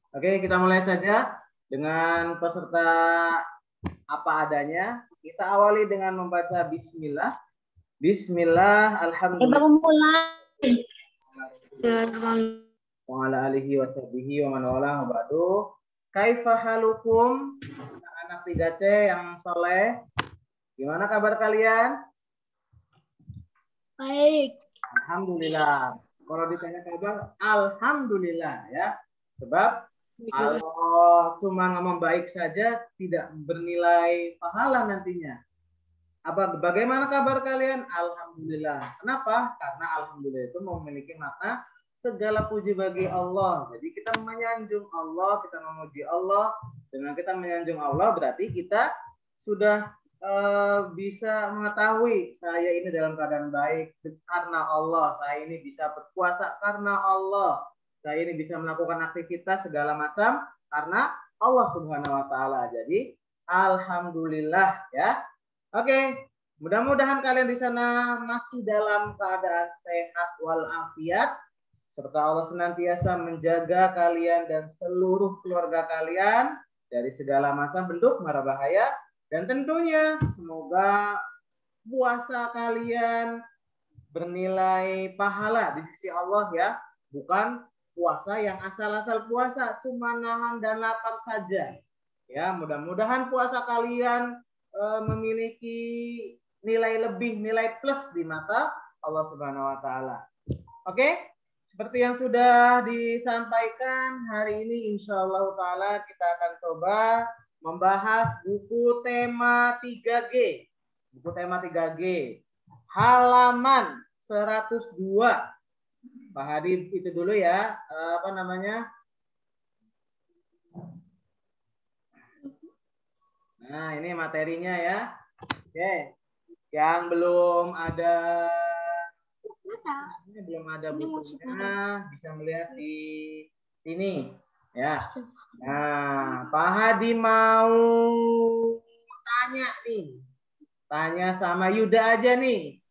Oke, kita mulai saja dengan peserta apa adanya. Kita awali dengan membaca bismillah. Bismillah, alhamdulillah. Baru mulai. Wa ala alihi wa sahbihi wa man wala wa ba'du. Kaifa halukum? Anak 3C yang soleh. Gimana kabar kalian? Baik. Alhamdulillah. Kalau ditanya kabar, alhamdulillah ya. Sebab kalau cuma ngomong baik saja tidak bernilai pahala nantinya. Bagaimana kabar kalian? Alhamdulillah. Kenapa? Karena alhamdulillah itu memiliki makna segala puji bagi Allah. Jadi kita menyanjung Allah, kita memuji Allah. Dengan kita menyanjung Allah berarti kita sudah bisa mengetahui saya ini dalam keadaan baik karena Allah. Saya ini bisa berpuasa karena Allah. Saya ini bisa melakukan aktivitas segala macam karena Allah Subhanahu wa taala. Jadi alhamdulillah ya. Oke, mudah-mudahan kalian di sana masih dalam keadaan sehat walafiat serta Allah senantiasa menjaga kalian dan seluruh keluarga kalian dari segala macam bentuk mara bahaya, dan tentunya semoga puasa kalian bernilai pahala di sisi Allah ya, bukan puasa yang asal-asal puasa cuma nahan dan lapar saja. Ya, mudah-mudahan puasa kalian memiliki nilai lebih, nilai plus di mata Allah Subhanahu wa taala. Oke, seperti yang sudah disampaikan, hari ini insya Allah taala kita akan coba membahas buku tema 3G. Buku tema 3G. Halaman 102. Pak Hadi itu dulu ya, apa namanya? Nah, ini materinya ya. Oke. Yang belum ada bukunya bisa melihat di sini ya. Nah, Pak Hadi mau tanya nih. Tanya sama Yuda aja nih.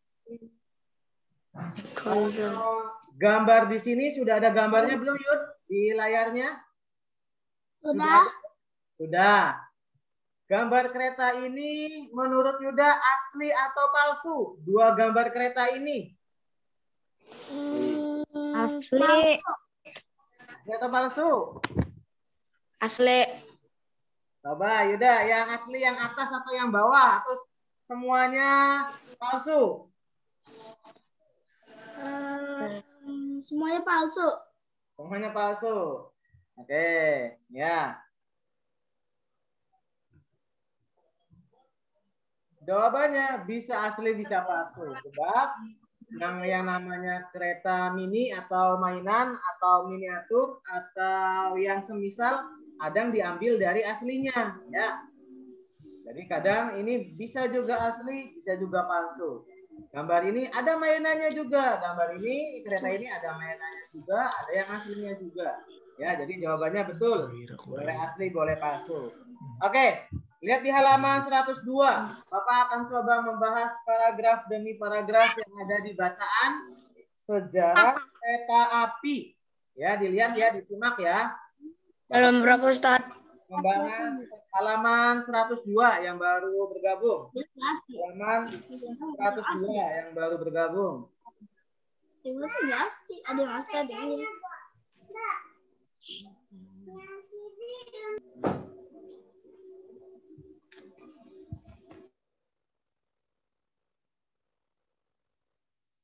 Gambar di sini sudah ada gambarnya belum, Yud? Di layarnya? Sudah. Gambar kereta ini menurut Yuda asli atau palsu? Dua gambar kereta ini. Asli. Asli atau palsu? Asli. Coba Yuda, yang asli yang atas atau yang bawah? Atau semuanya palsu? Semuanya palsu. Semuanya palsu. Oke, ya. Jawabannya bisa asli bisa palsu. Sebab yang namanya kereta mini atau mainan atau miniatur atau yang semisal kadang diambil dari aslinya ya. Jadi kadang ini bisa juga asli, bisa juga palsu. Gambar ini ada mainannya juga. Gambar ini kereta ini ada mainannya juga, ada yang aslinya juga. Ya, jadi jawabannya betul. Boleh asli, boleh palsu. Oke. Lihat di halaman 102. Bapak akan coba membahas paragraf demi paragraf yang ada di bacaan sejarah kereta api. Ya, dilihat ya, disimak ya. Dalam berapa, Ustaz? Membahas halaman 102 yang baru bergabung. Halaman 102 yang baru bergabung. Ada yang asli.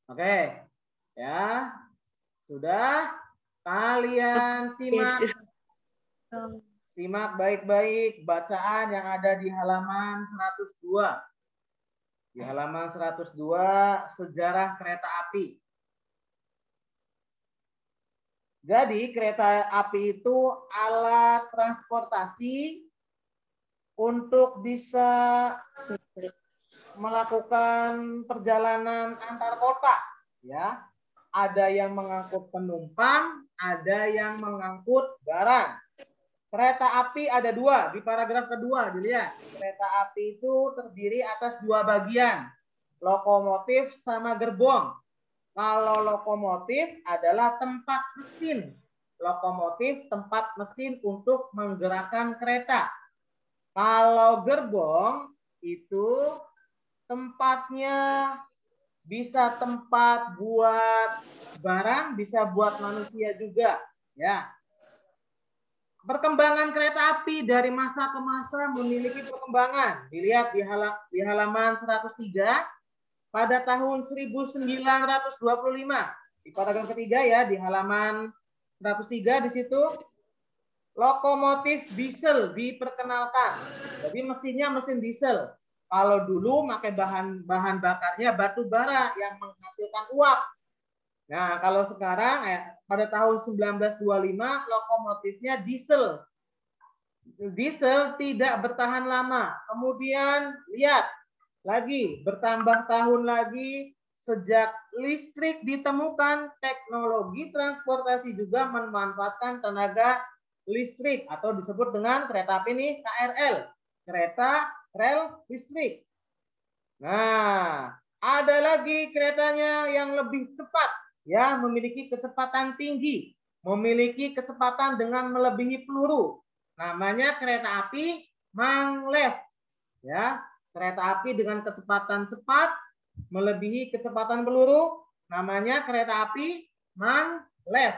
Oke, ya sudah kalian simak baik-baik bacaan yang ada di halaman 102. Di halaman 102 sejarah kereta api. Jadi kereta api itu alat transportasi untuk bisa melakukan perjalanan antar kota, ya. Ada yang mengangkut penumpang, ada yang mengangkut barang. Kereta api ada dua di paragraf kedua, dilihat. Kereta api itu terdiri atas dua bagian, lokomotif sama gerbong. Kalau lokomotif adalah tempat mesin lokomotif tempat mesin untuk menggerakkan kereta. Kalau gerbong itu tempatnya bisa tempat buat barang, bisa buat manusia juga, ya. Perkembangan kereta api dari masa ke masa memiliki perkembangan. Dilihat di halaman 103 pada tahun 1925. Di paragraf ketiga ya, di halaman 103 di situ lokomotif diesel diperkenalkan. Jadi mesinnya mesin diesel. Kalau dulu pakai bahan bakarnya batu bara yang menghasilkan uap. Nah, kalau sekarang pada tahun 1925 lokomotifnya diesel. Diesel tidak bertahan lama. Kemudian lihat lagi bertambah tahun lagi sejak listrik ditemukan, teknologi transportasi juga memanfaatkan tenaga listrik atau disebut dengan kereta api ini KRL, kereta rel listrik. Nah, ada lagi keretanya yang lebih cepat, ya, memiliki kecepatan tinggi, memiliki kecepatan dengan melebihi peluru. Namanya kereta api maglev, ya, kereta api dengan kecepatan cepat melebihi kecepatan peluru, namanya kereta api maglev.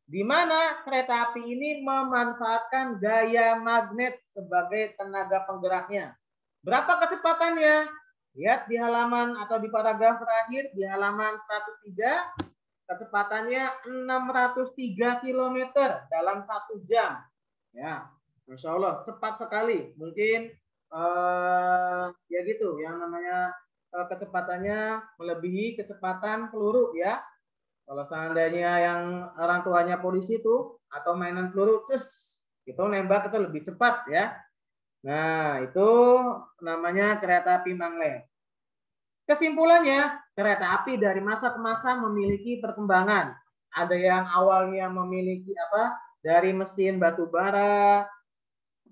Di mana kereta api ini memanfaatkan gaya magnet sebagai tenaga penggeraknya. Berapa kecepatannya? Lihat di halaman atau di paragraf terakhir di halaman 103, kecepatannya 603 km dalam 1 jam. Ya, Masya Allah, cepat sekali. Mungkin ya gitu, yang namanya kecepatannya melebihi kecepatan peluru ya. Kalau seandainya yang orang tuanya polisi itu atau mainan peluru, itu nembak itu lebih cepat ya. Nah, itu namanya kereta api maglev. Kesimpulannya, kereta api dari masa ke masa memiliki perkembangan. Ada yang awalnya memiliki dari mesin batu bara,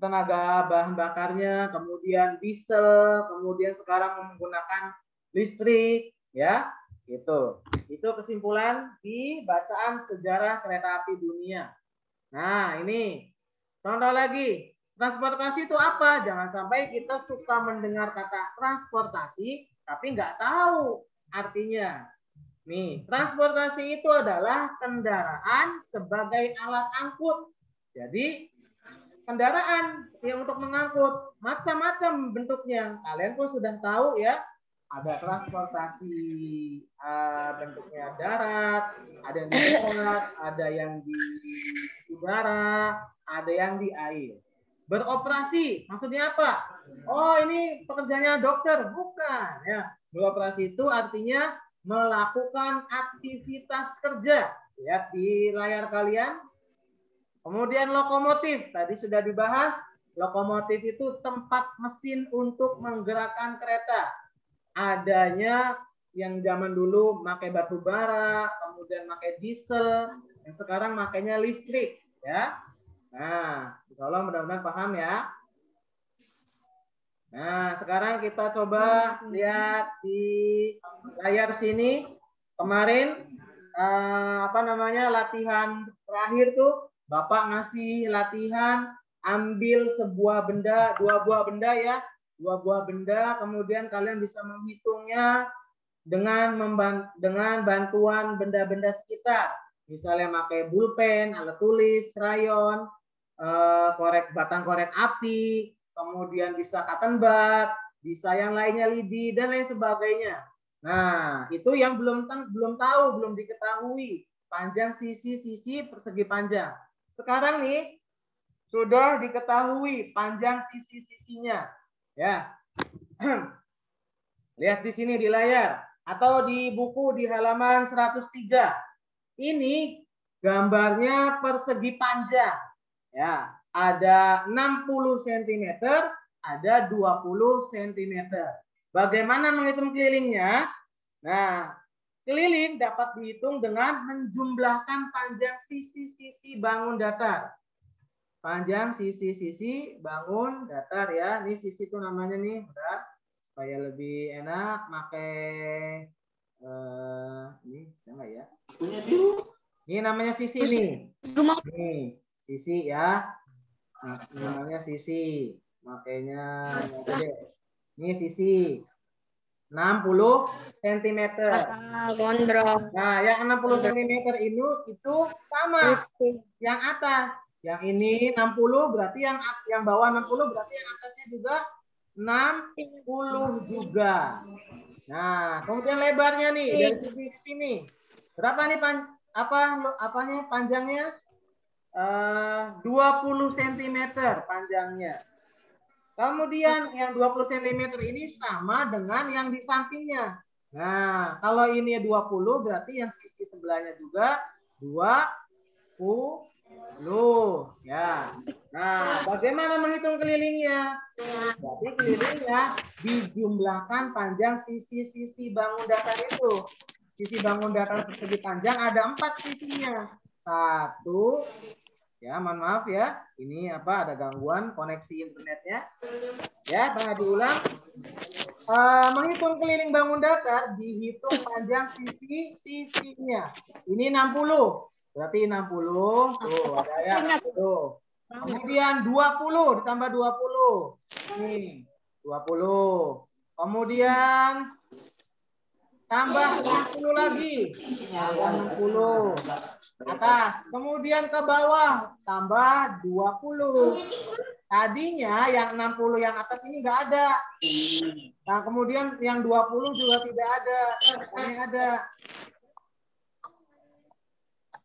tenaga bahan bakarnya, kemudian diesel, kemudian sekarang menggunakan listrik, ya. Itu kesimpulan di bacaan sejarah kereta api dunia. Nah, ini contoh lagi. Transportasi itu apa? Jangan sampai kita suka mendengar kata transportasi, tapi nggak tahu artinya. Nih, transportasi itu adalah kendaraan sebagai alat angkut. Jadi, kendaraan yang untuk mengangkut macam-macam bentuknya. Kalian pun sudah tahu ya, ada transportasi bentuknya darat, ada yang di darat, ada yang di udara, ada yang di air. Beroperasi, maksudnya apa? Oh, ini pekerjaannya dokter, bukan ya. Beroperasi itu artinya melakukan aktivitas kerja. Lihat di layar kalian. Kemudian lokomotif, tadi sudah dibahas. Lokomotif itu tempat mesin untuk menggerakkan kereta. Adanya yang zaman dulu pakai batu bara, kemudian pakai diesel, yang sekarang makainya listrik, ya. Nah, insya Allah mudah-mudahan paham ya. Nah, sekarang kita coba lihat di layar sini. Kemarin latihan terakhir tuh Bapak ngasih latihan ambil sebuah benda, 2 buah benda ya. 2 buah benda, kemudian kalian bisa menghitungnya dengan bantuan benda-benda sekitar. Misalnya pakai pulpen, alat tulis, krayon, batang korek api, kemudian bisa cotton bud, bisa yang lainnya lidi dan lain sebagainya. Nah, itu yang belum tahu, belum diketahui panjang sisi-sisi persegi panjang. Sekarang nih sudah diketahui panjang sisi-sisinya. Ya. Lihat di sini di layar atau di buku di halaman 103. Ini gambarnya persegi panjang. Ya, ada 60 cm, ada 20 cm. Bagaimana menghitung kelilingnya? Nah, keliling dapat dihitung dengan menjumlahkan panjang sisi-sisi bangun datar. Panjang sisi-sisi bangun datar ya. Ini sisi itu namanya nih, udah supaya lebih enak pakai ini bisa nggak ya? Ini namanya sisi nih. Rumah. Nih, sisi ya. Nah, namanya sisi. Makanya ini sisi 60 cm. Gondrong. Nah, yang 60 cm itu sama yang atas. Yang ini 60 berarti yang bawah 60 berarti yang atasnya juga 60 juga. Nah, kemudian lebarnya nih dari sini ke sini. Berapa nih apanya panjangnya? 20 cm panjangnya. Kemudian yang 20 cm ini sama dengan yang di sampingnya. Nah, kalau ini 20 berarti yang sisi sebelahnya juga 20 ya. Nah, bagaimana menghitung kelilingnya? Berarti kelilingnya dijumlahkan panjang sisi-sisi bangun datar itu. Sisi bangun datar persegi panjang ada 4 sisinya. 1, ya mohon maaf ya, ini ada gangguan koneksi internetnya. Ya, Pak diulang. Menghitung keliling bangun datar dihitung panjang sisinya. Ini 60. Berarti 60. Tuh, ada ya. Tuh. Kemudian 20 ditambah 20. Nih, 20. Kemudian tambah 60 lagi. Tambah 60. Atas. Kemudian ke bawah tambah 20. Tadinya yang 60 yang atas ini enggak ada. Nah, kemudian yang 20 juga tidak ada. Ini ada.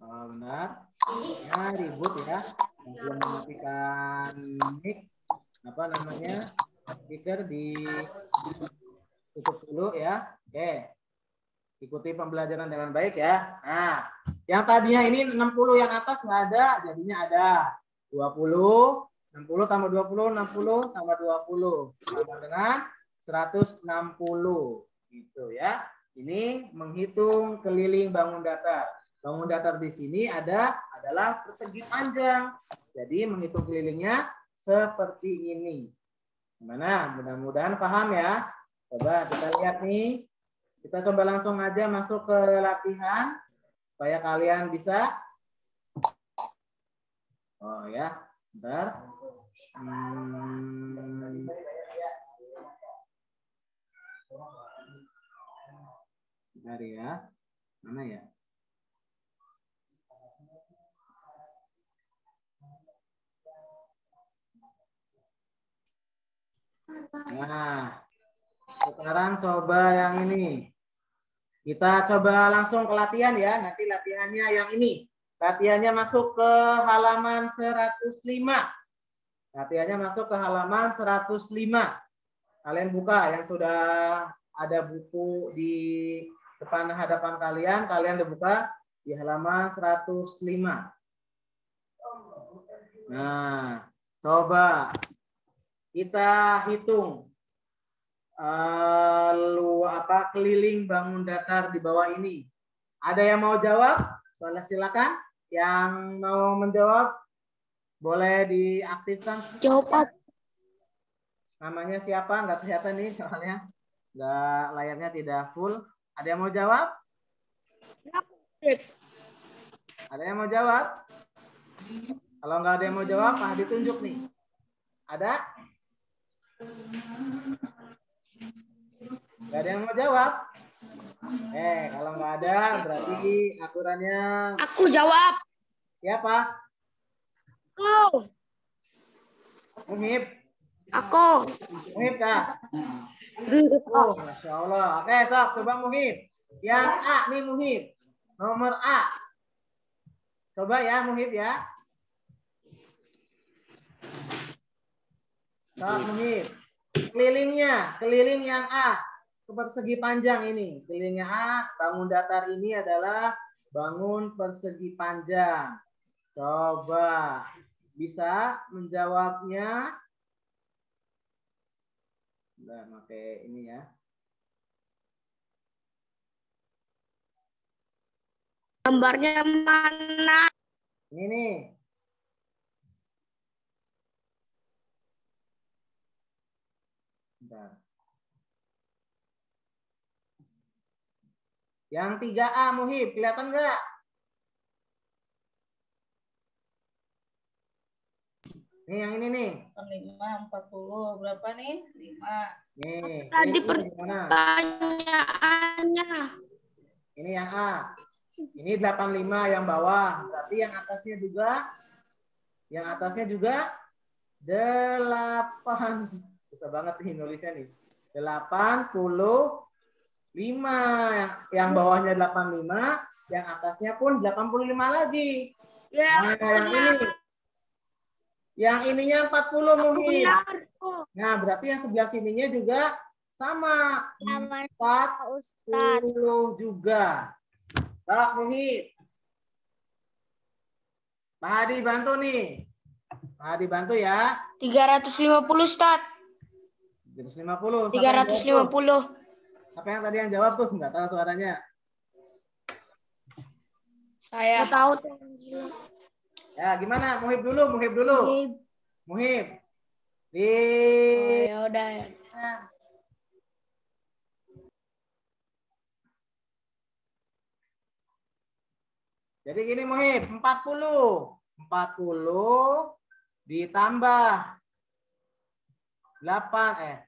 Oh, benar. Ya, ribut ya. Yang belum mematikan mic, speaker ditutup dulu ya. Oke. Ikuti pembelajaran dengan baik ya. Nah, yang tadinya ini 60 yang atas nggak ada, jadinya ada 20, 60 tambah 20, 60 tambah 20 sama dengan 160 gitu ya. Ini menghitung keliling bangun datar. Bangun datar di sini adalah persegi panjang. Jadi menghitung kelilingnya seperti ini. Gimana? Mudah-mudahan paham ya. Coba kita lihat nih. Kita coba langsung aja masuk ke latihan supaya kalian bisa. Oh ya, bentar. Bentar ya. Mana ya? Nah, sekarang coba yang ini. Kita coba langsung ke latihan ya. Nanti latihannya yang ini. Latihannya masuk ke halaman 105. Latihannya masuk ke halaman 105. Kalian buka yang sudah ada buku di depan hadapan kalian. Kalian dibuka di halaman 105. Nah, coba kita hitung keliling bangun datar di bawah ini. Ada yang mau jawab? Silakan. Yang mau menjawab boleh diaktifkan. Jawab. Namanya siapa? Nggak kelihatan nih soalnya. Nggak, layarnya tidak full. Ada yang mau jawab? Ada yang mau jawab? Kalau nggak ada yang mau jawab, ditunjuk nih. Ada? Nggak ada yang mau jawab? Kalau nggak ada, berarti aturannya. Aku jawab. Siapa? Aku. Muhib. Aku. Muhib kah? Oh, Masya Allah. Oke, sok, coba Muhib. Yang A nih Muhib. Nomor A. Coba ya Muhib ya. Sok Muhib. Kelilingnya, keliling yang A. Persegi panjang ini. Kelilingnya A, bangun datar ini adalah bangun persegi panjang. Coba bisa menjawabnya. Udah pakai ini ya. Gambarnya mana? Ini nih. Bentar. Yang 3A Muhib, kelihatan nggak? Nih yang ini nih. 5, 40. Berapa nih? 5. Nih. Tadi Ini gimana? pertanyaannya. Ini yang A. Ini 85 yang bawah. Berarti yang atasnya juga 8. Susah banget nih nulisnya nih. 85. Yang bawahnya 85, yang atasnya pun 85 lagi. Ya, Nah, yang ini. Yang ininya 40 mungkin. benar. Nah, berarti yang sebelah sininya juga sama. 40 juga. Tak, Muhid. Pak Hadi bantu nih. Pak Hadi bantu ya. 350, Ustaz. 350. 350. Siapa yang tadi yang jawab tuh? Nggak tahu suaranya. Saya tahu. Ya, gimana? Muhib dulu. Muhib. Di Oh, ya udah ya. Jadi gini Muhib, 40 ditambah 8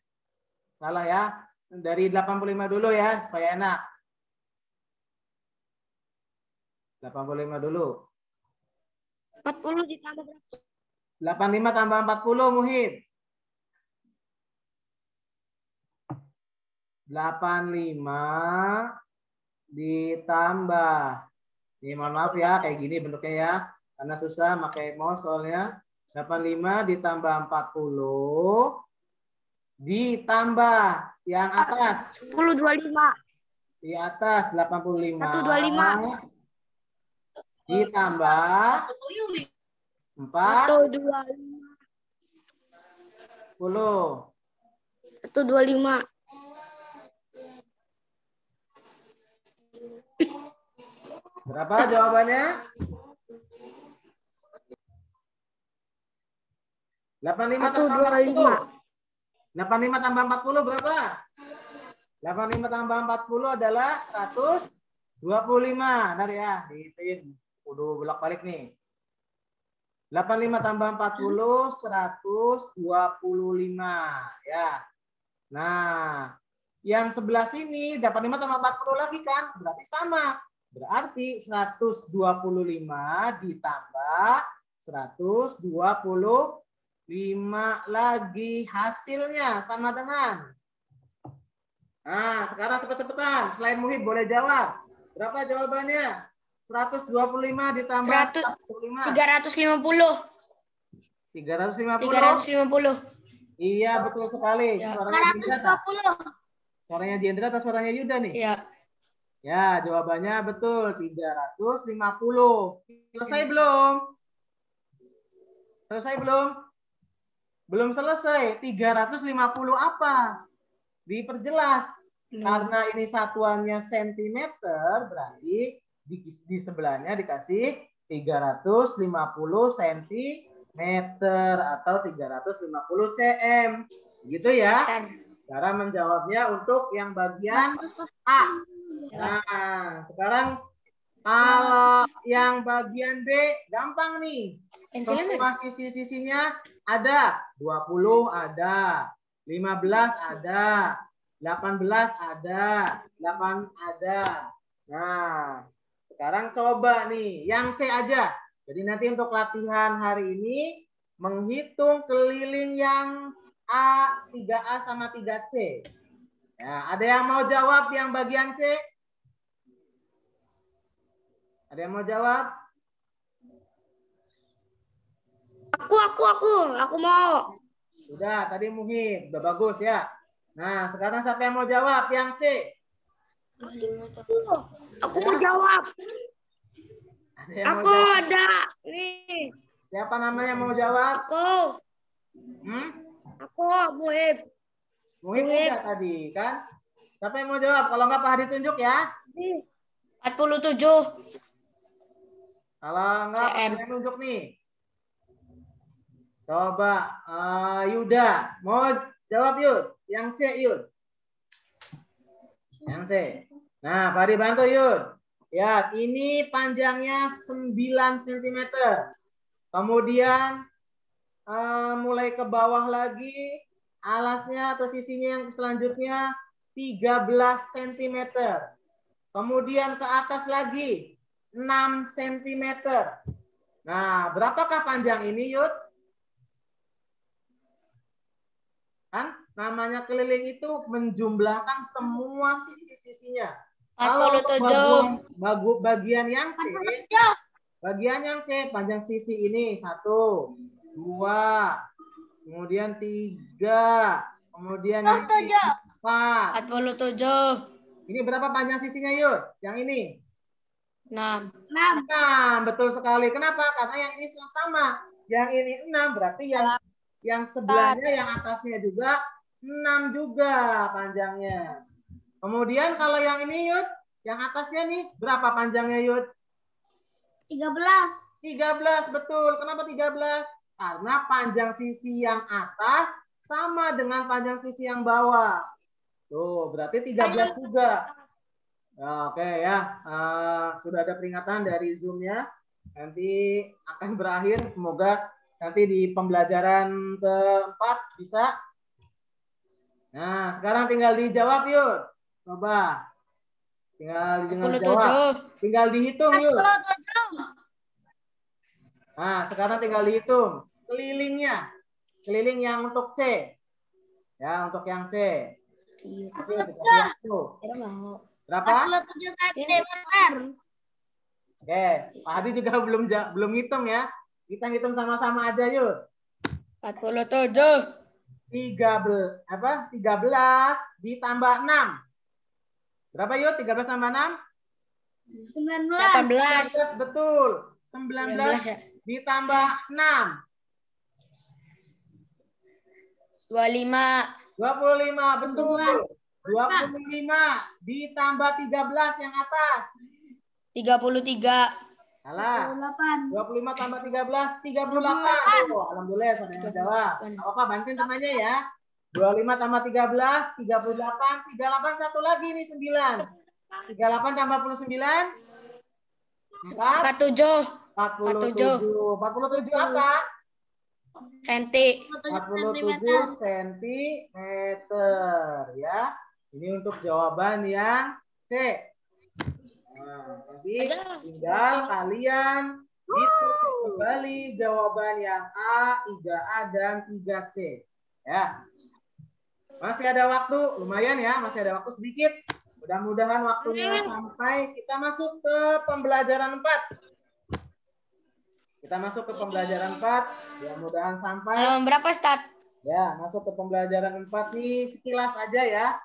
salah ya. Dari 85 dulu ya supaya enak. 85 dulu. 40 ditambah berapa? 85 tambah 40 Muhib. 85 ditambah. Ini mohon maaf ya, kayak gini bentuknya ya. Karena susah pakai mouse soalnya. 85 ditambah 40 ditambah yang atas. 1025. Di atas 85. 125. Ditambah 4. 125. 10. 125. Berapa jawabannya? 85 tambah 40. 85 tambah 40 berapa? 85 tambah 40 adalah 125. Ntar ya, dihitung. Udah bolak-balik nih. 85 tambah 40, 125. Ya. Nah, yang sebelah sini 85 tambah 40 lagi kan? Berarti sama. Berarti 125 ditambah 125 lagi hasilnya sama dengan. Nah, sekarang cepet-cepetan. Selain Muhib boleh jawab. Berapa jawabannya? 125 ditambah 125. 350. 350. Iya, betul sekali. Ya. Suaranya Jendra. Suaranya Jendra atau suaranya Yuda nih? Iya. Ya, jawabannya betul 350. Selesai belum? Selesai belum? Belum selesai. 350 apa? Diperjelas. Karena ini satuannya sentimeter, berarti di sebelahnya dikasih 350 sentimeter atau 350 cm. Gitu ya. Cara menjawabnya untuk yang bagian A. Nah, sekarang kalau yang bagian B gampang nih. Semua sisi-sisinya ada. 20 ada, 15 ada, 18 ada, 8 ada. Nah, sekarang coba nih yang C aja. Jadi nanti untuk latihan hari ini menghitung keliling yang A, 3A sama 3C. Ya, ada yang mau jawab yang bagian C? Ada yang mau jawab? Aku mau. Sudah, tadi Muhib. Udah bagus ya. Nah, sekarang siapa yang mau jawab? Yang C. Aku mau jawab. Ada yang mau Aku jawab? ada. Nih. Siapa namanya yang mau jawab? Aku. Aku, Muhib. Muhib udah tadi, kan? Siapa yang mau jawab? Kalau enggak Pak Hadi tunjuk ya. 47. Kalau enggak Pak CM. Hadi tunjuk nih. Coba Yuda. Mau jawab Yud? Yang C Yud. Yang C. Nah, Pak Hadi bantu Yud. Ya, ini panjangnya 9 cm. Kemudian mulai ke bawah lagi, alasnya atau sisinya yang selanjutnya 13 cm. Kemudian ke atas lagi 6 cm. Nah, berapakah panjang ini, Yud? Kan namanya keliling itu menjumlahkan semua sisi-sisinya. Kalau untuk 47. bagian yang C, panjang sisi ini 1, 2, kemudian 3, kemudian yang ini 4. 47. Ini berapa panjang sisinya, Yud? Yang ini? 6. 6, betul sekali. Kenapa? Karena yang ini sama. Yang ini 6, berarti yang sebelahnya, yang atasnya juga 6 juga panjangnya. Kemudian kalau yang ini, Yud, yang atasnya nih, berapa panjangnya, Yud? 13. 13, betul. Kenapa 13? Karena panjang sisi yang atas sama dengan panjang sisi yang bawah. Tuh, berarti 13 juga. Nah, oke ya. Sudah ada peringatan dari Zoom-nya. Nanti akan berakhir. Semoga nanti di pembelajaran keempat bisa. Nah, sekarang tinggal dijawab, Yud. Coba. Tinggal dijawab. Tinggal dihitung, Yud. Nah, sekarang tinggal dihitung. Kelilingnya. Keliling yang untuk C. Ya, untuk yang C. Oke, berapa? 47 cm. Oke, Pak Hadi juga belum hitung ya. Kita hitung sama-sama aja, yuk. 47. 13 ditambah 6. Berapa, yuk? 13 tambah 6? 18. Betul. 19 ditambah 6. 25. 25, betul. 25 ditambah 13 yang atas. 33. Salah. 25 tambah 13, 38. Oh, alhamdulillah sudah yang jawab. Apa bantuin temannya ya. 25 tambah 13, 38, 38 satu lagi nih 9. 38 tambah 49? 47. 47 apa? Senti. 47 cm ya. Ini untuk jawaban yang C. Nah, jadi tinggal kalian hitung kembali jawaban yang A, 3A, dan 3C. Ya. Masih ada waktu, lumayan ya, masih ada waktu sedikit. Mudah-mudahan waktunya sampai kita masuk ke pembelajaran 4. Kita masuk ke pembelajaran 4. Mudah-mudahan sampai. Berapa, Stat? Ya, masuk ke pembelajaran 4 nih sekilas aja ya.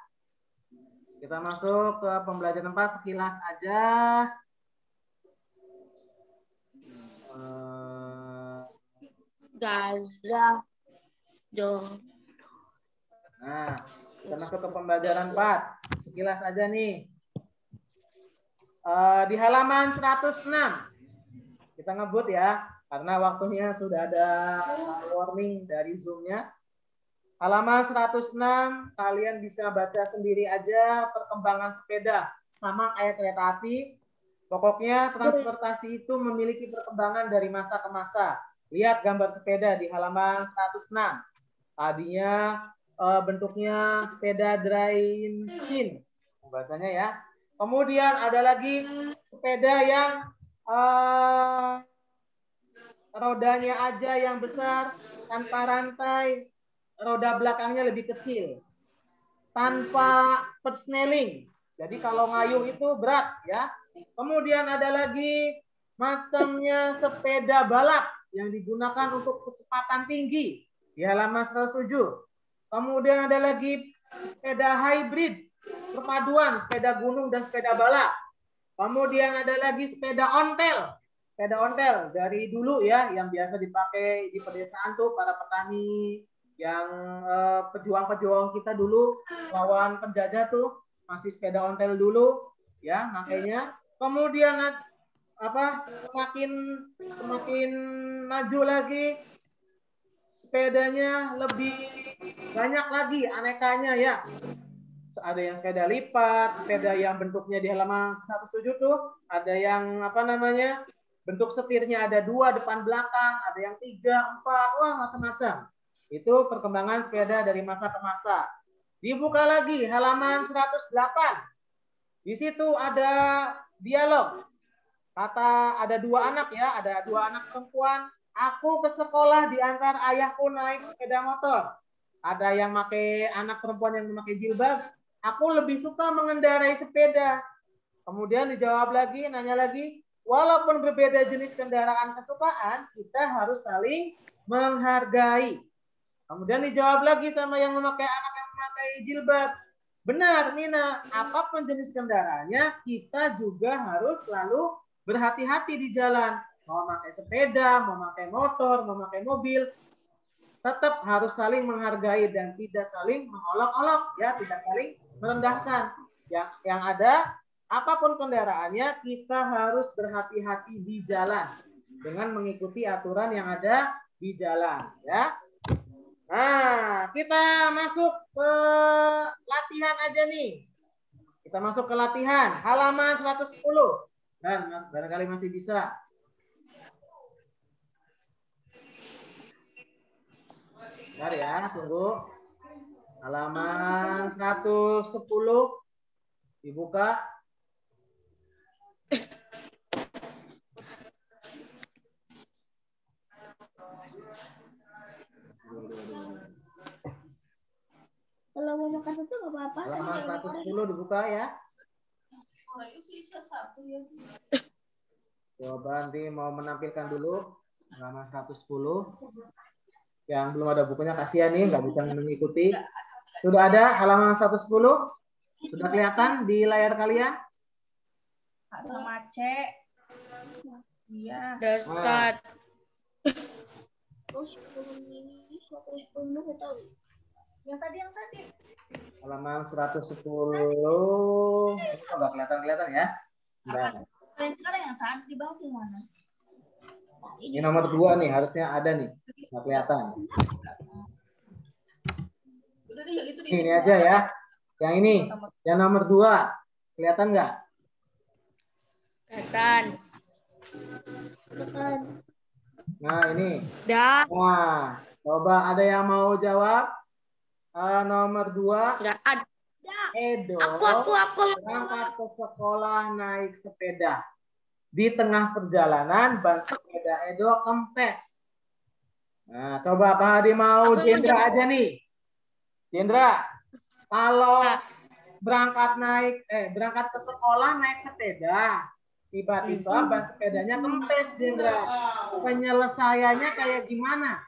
Kita masuk ke pembelajaran 4 sekilas aja. Gaza. Nah, kita masuk ke pembelajaran 4. Sekilas aja nih. Di halaman 106. Kita ngebut ya, karena waktunya sudah ada warning dari Zoom-nya. Halaman 106, kalian bisa baca sendiri aja perkembangan sepeda. Sama kayak kereta api. Pokoknya transportasi itu memiliki perkembangan dari masa ke masa. Lihat gambar sepeda di halaman 106. Tadinya bentuknya sepeda dry skin. Bacanya ya. Kemudian ada lagi sepeda yang rodanya aja yang besar, tanpa rantai, roda belakangnya lebih kecil, tanpa persneling. Jadi kalau ngayuh itu berat ya. Kemudian ada lagi macamnya sepeda balap yang digunakan untuk kecepatan tinggi di halaman 107. Kemudian ada lagi sepeda hybrid, perpaduan sepeda gunung dan sepeda balap. Kemudian ada lagi sepeda ontel. Sepeda ontel dari dulu ya, yang biasa dipakai di pedesaan tuh para petani yang pejuang-pejuang kita dulu lawan penjajah tuh masih sepeda ontel dulu ya makanya. Kemudian semakin maju lagi sepedanya lebih banyak lagi anekanya ya. Ada yang sepeda lipat, sepeda yang bentuknya di halaman 107 tuh, ada yang bentuk setirnya ada 2 depan belakang, ada yang 3, 4, wah macam-macam. Itu perkembangan sepeda dari masa ke masa. Dibuka lagi halaman 108. Di situ ada dialog. Kata ada 2 anak ya, ada 2 anak perempuan. Aku ke sekolah diantar ayahku naik sepeda motor. Ada yang pakai anak perempuan yang memakai jilbab. Aku lebih suka mengendarai sepeda. Kemudian dijawab lagi, nanya lagi, walaupun berbeda jenis kendaraan kesukaan, kita harus saling menghargai. Kemudian dijawab lagi sama yang memakai anak yang memakai jilbab. Benar, Nina. Apapun jenis kendaraannya, kita juga harus selalu berhati-hati di jalan. Mau pakai sepeda, mau pakai motor, mau pakai mobil, tetap harus saling menghargai dan tidak saling mengolok-olok, ya, tidak saling merendahkan. Yang ada, apapun kendaraannya, kita harus berhati-hati di jalan dengan mengikuti aturan yang ada di jalan, ya. Nah, kita masuk ke latihan aja nih. Kita masuk ke latihan halaman 110. Dan barangkali masih bisa. Bentar ya, tunggu. Halaman 110 dibuka. Kalau mau makan satu nggak apa-apa. Halaman 110 dibuka ya. Coba nanti mau menampilkan dulu halaman 110. Yang belum ada bukunya kasihan nih, nggak bisa mengikuti. Sudah ada halaman 110? Sudah kelihatan di layar kalian? Sama C. Iya. Ustaz. Yang tadi. Halaman 110. Nggak kelihatan ya? Nah. Sekarang yang tadi dibahas yang mana? Ini nomor 2 nih, harusnya ada nih. Nggak kelihatan. Ini aja ya. Yang ini, yang nomor 2. Kelihatan nggak? Kelihatan. Nah, ini. Dah. Nah, coba ada yang mau jawab? Nomor 2. Nggak ada. Edo Aku. berangkat ke sekolah naik sepeda. Di tengah perjalanan, ban sepeda Edo kempes. Nah, coba Pak Hadi mau Jendra aja nih. Jendra, kalau berangkat ke sekolah naik sepeda, tiba-tiba ban sepedanya kempes, Jendra. Penyelesaiannya kayak gimana?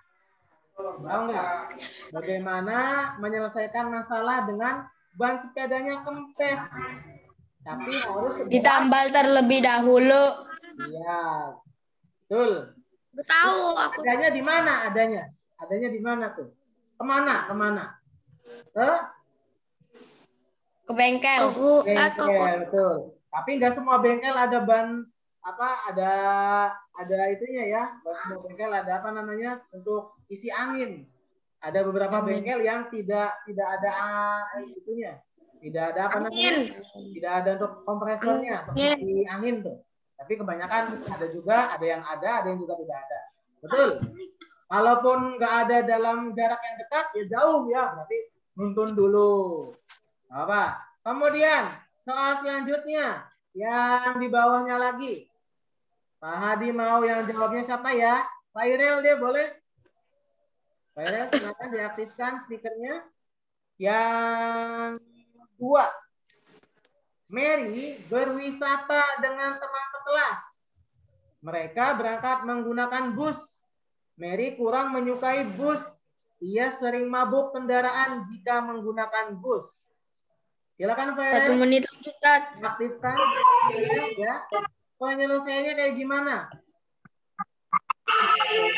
Tahu nggak? Bagaimana menyelesaikan masalah dengan ban sepedanya kempes? Tapi harus ditambal terlebih dahulu. Iya, betul. Tahu aku. Adanya di mana? Adanya di mana tuh? Kemana? Ke bengkel. Bengkel, betul. Tapi nggak semua bengkel ada ban ada itunya ya. Nggak semua bengkel ada apa namanya untuk isi angin. Ada beberapa bengkel yang tidak ada itunya. Tidak ada apa namanya? Tidak ada untuk kompresornya, untuk isi angin tuh. Tapi kebanyakan ada yang juga tidak ada. Betul. Kalaupun nggak ada dalam jarak yang dekat, ya jauh ya. Berarti nuntun dulu. Apa? Kemudian soal selanjutnya yang di bawahnya lagi. Pak Hadi mau yang jawabnya siapa ya? Pak Irel dia boleh? Pak Irel silakan diaktifkan stikernya. Yang 2. Mary berwisata dengan teman sekelas. Mereka berangkat menggunakan bus. Mary kurang menyukai bus. Ia sering mabuk kendaraan jika menggunakan bus. Silakan Pak. 1 menit lagi, Ustaz. Aktifkan ya. Penyelesaiannya kayak gimana?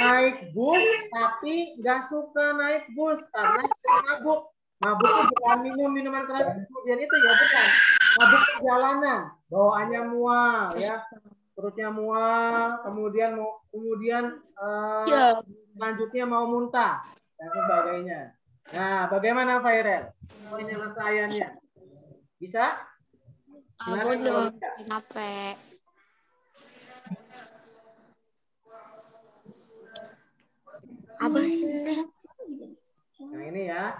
Naik bus tapi nggak suka naik bus karena sering mabuk. Mabuk itu bukan minum minuman keras kemudian itu ya, bukan. Mabuk perjalanan, bawaannya mual ya. Perutnya mual, kemudian selanjutnya mau muntah dan sebagainya. Nah, bagaimana Pak Irel penyelesaiannya? Bisa? Aku dong. Capek. Apa sih? Yang ini ya.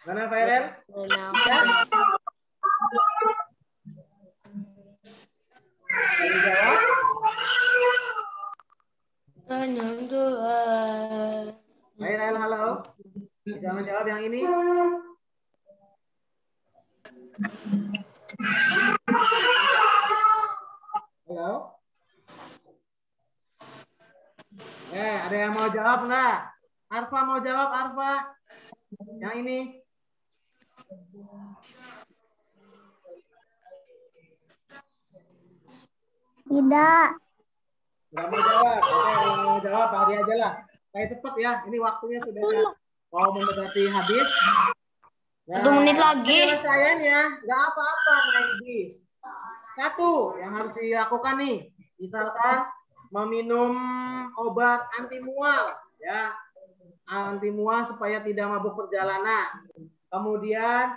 Mana Fairen? Ya. Dijawab. Fairen, halo. Bisa menjawab yang ini? Halo. Ada yang mau jawab enggak? Arfa mau jawab, Arfa? Yang ini? Tidak. Nggak mau jawab. Oke, kalau nggak mau jawab, hari aja lah. Kayak cepet ya. Ini waktunya sudah mau mendekati habis. Ya, 1 menit lagi. Penyelesaian ya. Nggak apa-apa, naik bis. Satu yang harus dilakukan nih. Misalkan meminum obat anti mual. Ya, anti mual supaya tidak mabuk perjalanan. Kemudian